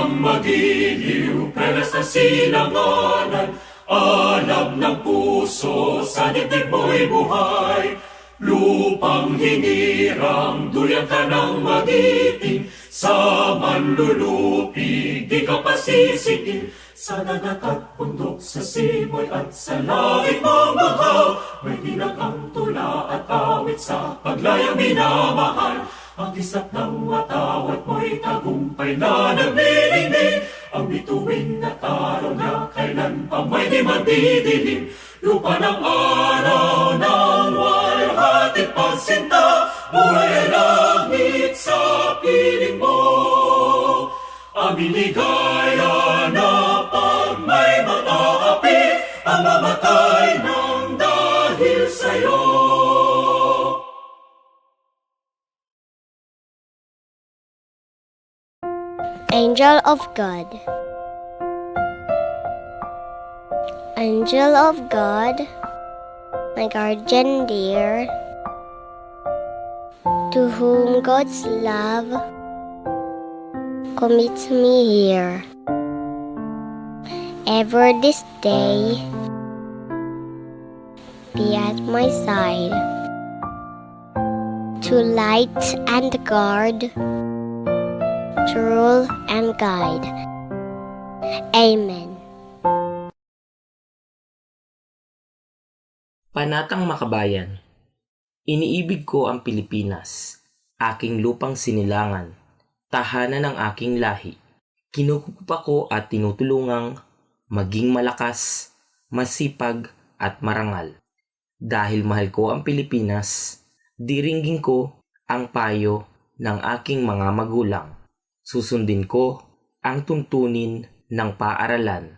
kang magiliw, prelas na silanganan, alab ng puso, sa dibdib mo'y buhay. Lupang hinirang, duyan ka ng magiting, sa manlulupig, di ka pasisikin. Sa dagat at bundok, sa simoy at sa langit mong bahaw, may dinagang tula at awit sa paglayang minamahal. Ang kisap ng watawat mo'y tagumpay na naglilingling, ang bituin na taro na kailan pa may di magdidilim. Lupa ng araw ng walhating pagsinta, buhay ay langit sa piling mo. Aming ligaya na pag may mga api, ang mamatay ng dahil sa'yo. Angel of God. Angel of God, my guardian dear, to whom God's love commits me here. Ever this day, be at my side, to light and guard, to rule and guide. Amen. Panatang Makabayan. Iniibig ko ang Pilipinas, aking lupang sinilangan, tahanan ng aking lahi. Kinukupa ko at tinutulungang maging malakas, masipag at marangal. Dahil mahal ko ang Pilipinas, diringgin ko ang payo ng aking mga magulang. Susundin ko ang tuntunin ng paaralan.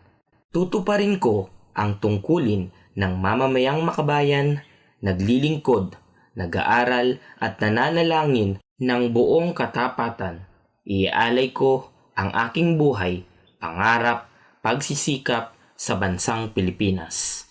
Tutuparin ko ang tungkulin ng mamamayang makabayan, naglilingkod, nag-aaral at nananalangin ng buong katapatan. Iaalay ko ang aking buhay, pangarap, pagsisikap sa bansang Pilipinas.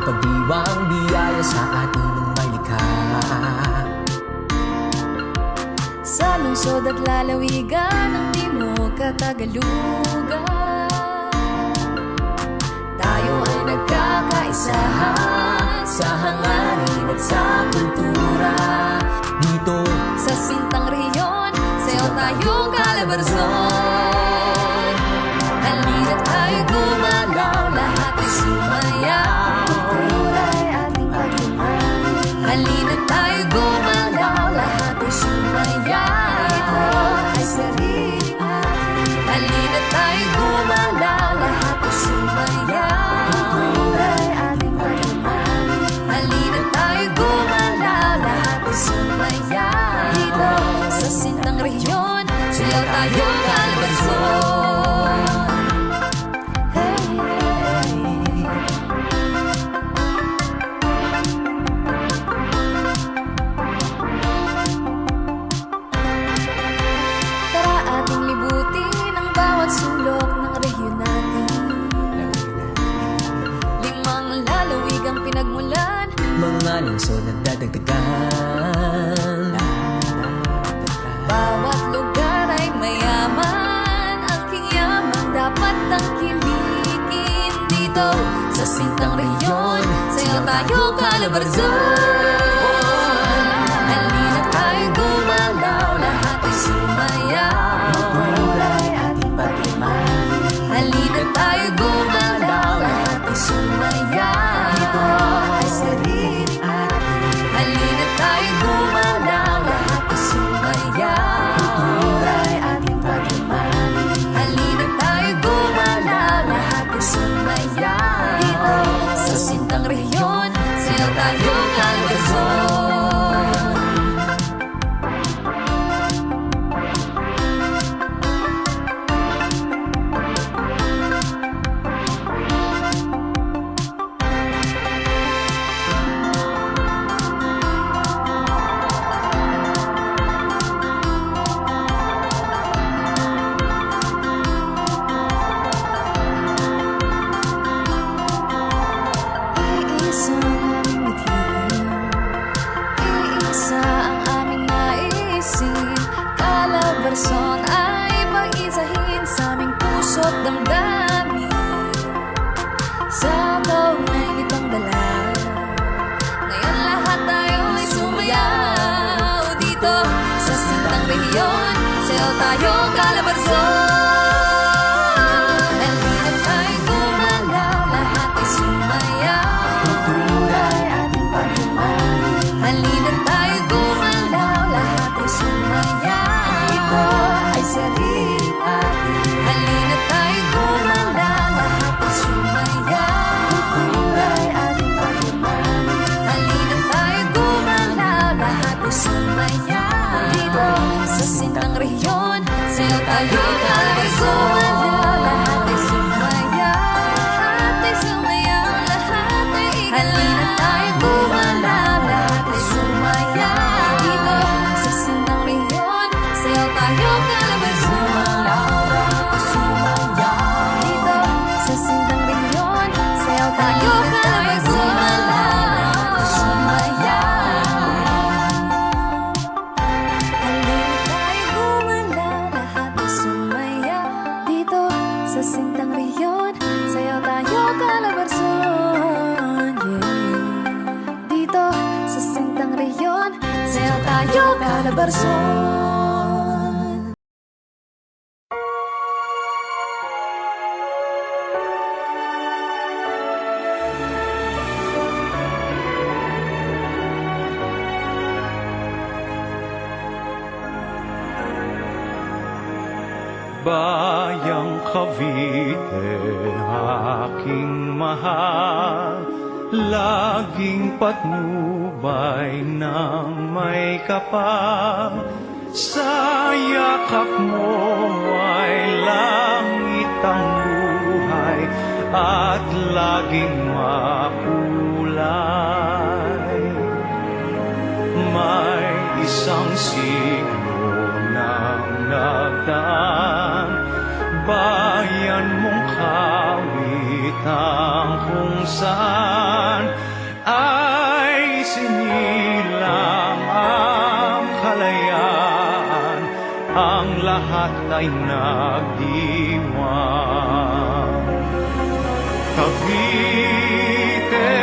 Ipagdiwang biyaya sa ating may likha. Sa lungsod at lalawigan ng Timog Katagalugan, tayo ay nagkakaisahan sa hangarin at sa kultura. Dito sa Sintang Rehiyon, sayo tayong Calabarzon. Halina't tayo gumalaw, lahat ay sumayaw. Halina't tayo gumalaw, lahat ay sumayaw. Ito ay sarili natin. Halina't tayo gumalaw, lahat ay sumayaw. Ito ay ating pagmamahal. Halina't tayo gumalaw, lahat ay sumayaw. Dito sa Sintang Rehiyon, sayaw tayong Calabarzon. Sulok ng rehiyon natin, limang lalawigang pinagmulan, mga lungsod na dadagdagan. Bawat lugar ay mayaman, ang yaman dapat tangkilikin. Dito sa Sintang Rehiyon, sayaw tayo Calabarzon. Halina't tayo gumalaw, lahat ay sumayaw. Halina't tayo gumalaw, lahat ay sumayaw. Ito ay sarili natin. Halina't tayo gumalaw, lahat ay sumayaw. Ito ay ating pagmamahal. Halina't tayo gumalaw, lahat ay sumayaw. Dito sa Sintang Rehiyon, sayaw tayo Calabarzon. kalabarson ay pag-isahin sa aming puso't damdamin. Sa kaunay nitong dala, ngayon lahat tayo ay sumayaw. Dito sa sintang rehiyon, sayaw tayo kalabarson. Halina tayo gumalaw, lahat ay sumayaw. Kultura'y ating pag-imani. Halina tayo gumalaw, lahat ay sumayaw. Ito ay sarili natin. Halina tayo gumalaw, lahat ay sumayaw. Kultura'y ating pag-imani. Halina tayo gumalaw, lahat ay sumayaw. Dito sa sintang rehiyon, sayaw tayo kalabarson. Lahat ay sumayaw, lahat ay sumayaw, lahat ay ikaw. Halina tayo gumalaw, lahat ay sumayaw. Dito sa sintang rehiyon, sayaw tayo kalabarson. Lahat ay sumayaw. Dito sa sintang rehiyon, sayaw tayo kalabarson. Lahat ay sumayaw. Halina tayo gumalaw, lahat ay sumayaw. Dito sa sintang rehiyon, sayaw tayo kalabarson. Dito sa sintang rehiyon, sayaw tayo kalabarson. Bayang Cavite, aking mahal, laging patnubay ng may kapal. Sa yakap mo ay langit ang buhay at laging makulay. May isang siglo nang nagdaan, bayan mong kawitan kung saan ay sinilang ang kalayaan, ang lahat ay nagdiwang. Cavite,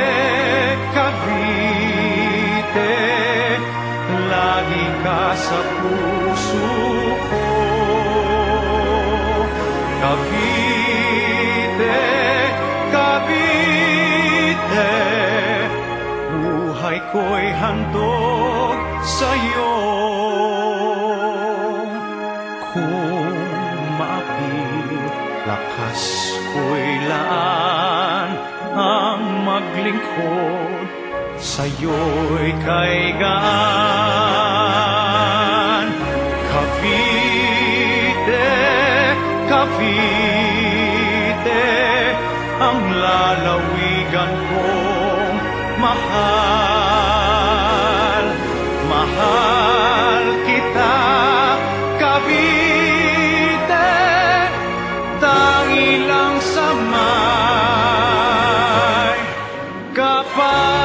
Cavite, lagi ka sa puso ko. Cavite, Cavite, buhay ko'y handog sa'yo. Kung maapit, lakas ko'y laan ang maglingkod sa'yo'y kaigaan. Cavite, Cavite, ang lalawigan kong mahal. Mahal kita, Cavite, tangi lang sa may kapal.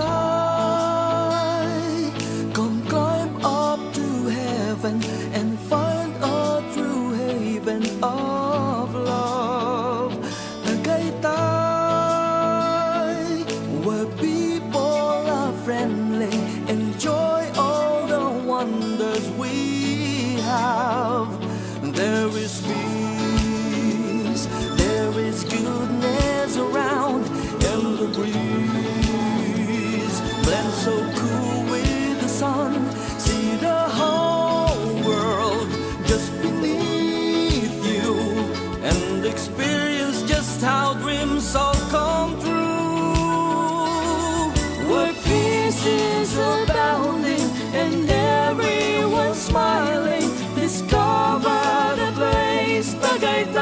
Tagaytay, come climb up to heaven and find a true haven of love. Tagaytay, where people are friendly, enjoy all the wonders we have. There is peace, there is goodness around, and the breeze blends so cool with the sun. See the whole world just beneath you, and experience just how dreams all come true. Where peace is abounding and every smiling, discover the place, Tagaytay.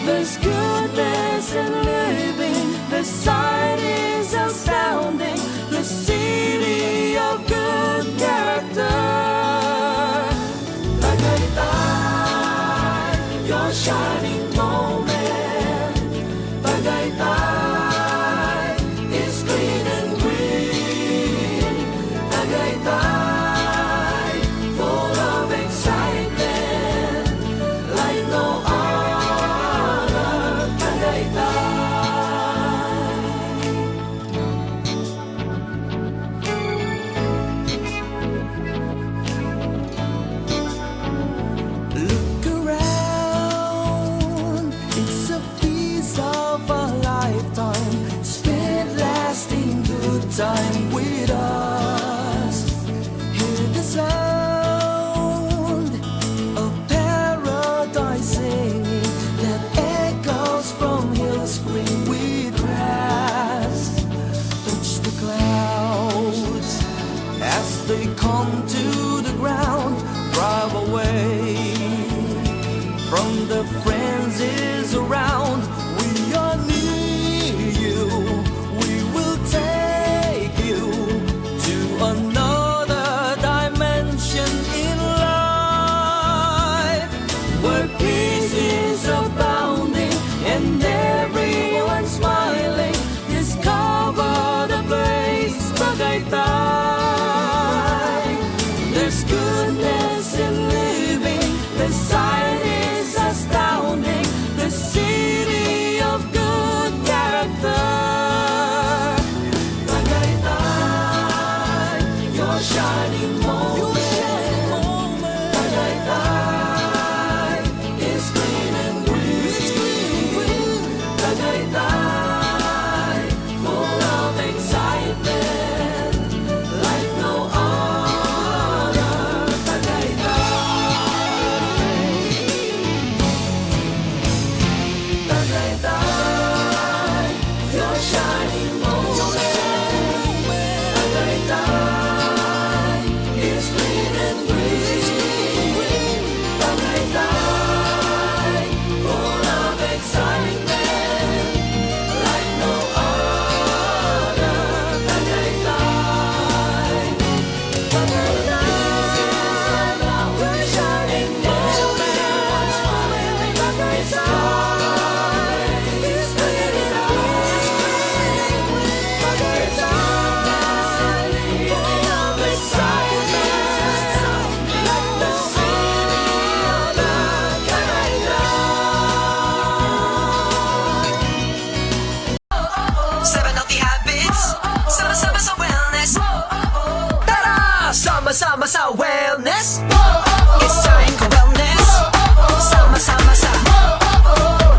There's goodness in living, the sight is astounding, the city of good character. Tagaytay, your shining moment. Tagaytay is clean and green. Tagaytay, full of excitement, like no other. Tagaytay. Look around, it's a feast of a lifetime, spent lasting good time with us. Hear the sound of paradise singing that echoes from hills green with grass. Touch the clouds as they come to the ground, drive away from the frenzies around. We are near you, we will take you to another dimension in life, where peace is abounding and everyone smiling. Discover the place, Tagaytay. There's goodness in living, the sight is astounding, the city of good character. Tagaytay, your shining moment. Tagaytay is clean and green. Tagaytay, full of excitement, like no other. Tagaytay, your shining moment. Tagaytay is clean and green. Tagaytay, full of excitement, like no other. Tagaytay, Tagaytay, your shining moment. Tagaytay is clean and green. Tagaytay, full of excitement, like no other. Tagaytay. 7 healthy habits, sama-sama sa wellness. Tara! Sama-sama sa wellness. It's time for wellness. Sama-sama sa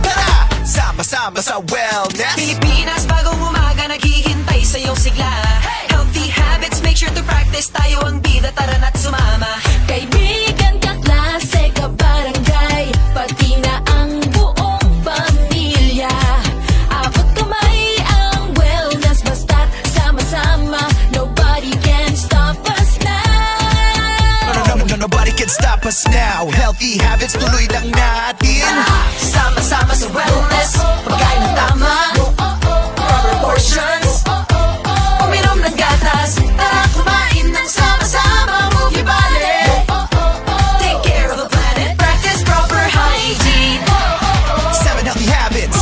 Tara! Sama-sama sa wellness. Pilipinas, bagong umaga naghihintay sa iyong sigla. Healthy habits, make sure to practice. Tayo ang bida, tara na't sumama. Kaibigan, kaklase, kabarangay, pati na ang buong pamilya. Abot kamay ang wellness, basta't sama-sama, nobody can stop us now. Nobody can stop us now. Healthy habits, tuloy lang natin. Sama-sama sa wellness, pagkain ng tama, proper portions, uminom ng gatas, tara kumain ng sama-sama, move your body. Take care of the planet, practice proper hygiene. 7 healthy habits,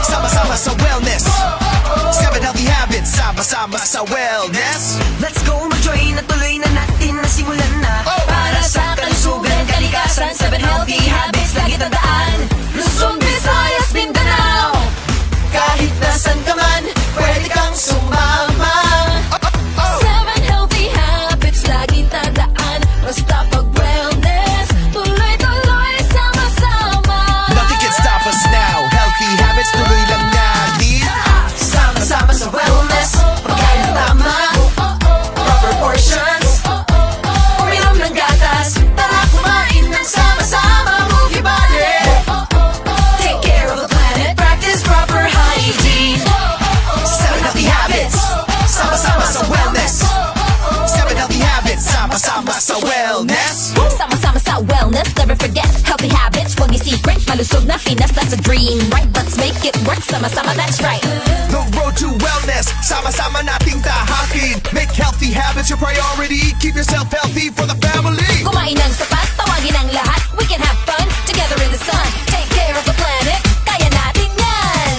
sama-sama sa wellness. 7 healthy habits, sama-sama sa wellness. Let's go, mag-join na tuloy na natin, nasimulan na. Para sa kalusugan, kalikasan, 7 healthy habits, lagi tandaan. Luzon, Visayas, Mindanao, kahit nasan ka man, pwede kang sumama. 7 healthy habits, lagi tandaan, basta pag wellness, tuloy-tuloy, sama-sama. Nothing can stop us now. Healthy habits, tuloy lang natin. Sama-sama sa wellness, pagkain ng tama, proper portions, uminom ng gatas, tara kumain ng sama-sama, move your body. Take care of the planet, practice proper hygiene. 7 healthy habits, forget healthy habits. Huwag i-secret, malusog na Pinas, that's a dream. Right, let's make it work, sama-sama, that's right. The road to wellness, sama-sama nating tahakin. Make healthy habits your priority. Keep yourself healthy for the family. Kumain ng sapat, tawagin ang lahat. We can have fun together in the sun. Take care of the planet, kaya natin yan.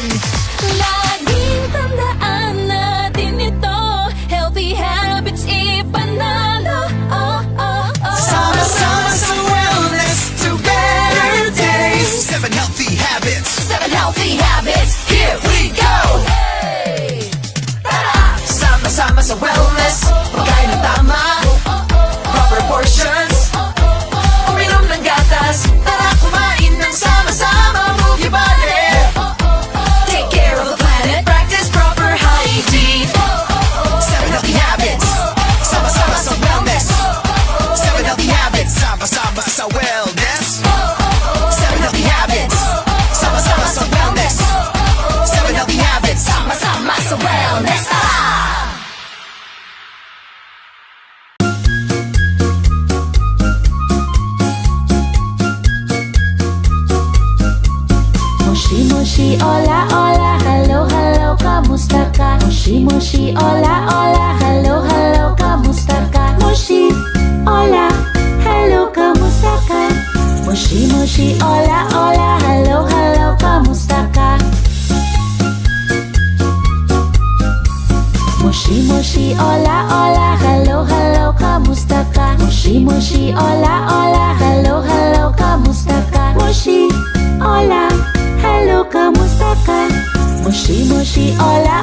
Laging tandaan natin ito. Healthy habits ipanalo. Oh, oh, oh. Sama-sama sa wellness to better days. 7 healthy habits. 7 healthy habits, here we go. Sama-sama sa wellness, pagkain ng tama, proper portions, uminom ng gatas, tara kumain ng sama-sama, move your body. Take care of the planet, practice proper hygiene. 7 healthy habits. Sama-sama sa wellness. 7 healthy habits. Sama-sama sa wellness. 7 healthy habits. Sama-sama sa wellness. 7 healthy habits. Sama-sama sa wellness. Moshi moshi, hola hola, hello hello, kamusta ka? Moshi moshi, hola hola, hello hello, kamusta ka? Moshi, hola, hello, kamusta ka? Moshi moshi, hola hola, hello hello, kamusta ka? Moshi moshi, hola hola, hello hello, kamusta ka? Moshi moshi, hola hola, hello hello, kamusta ka? Moshi, hola, hello, kamusta ka? Moshi moshi, hola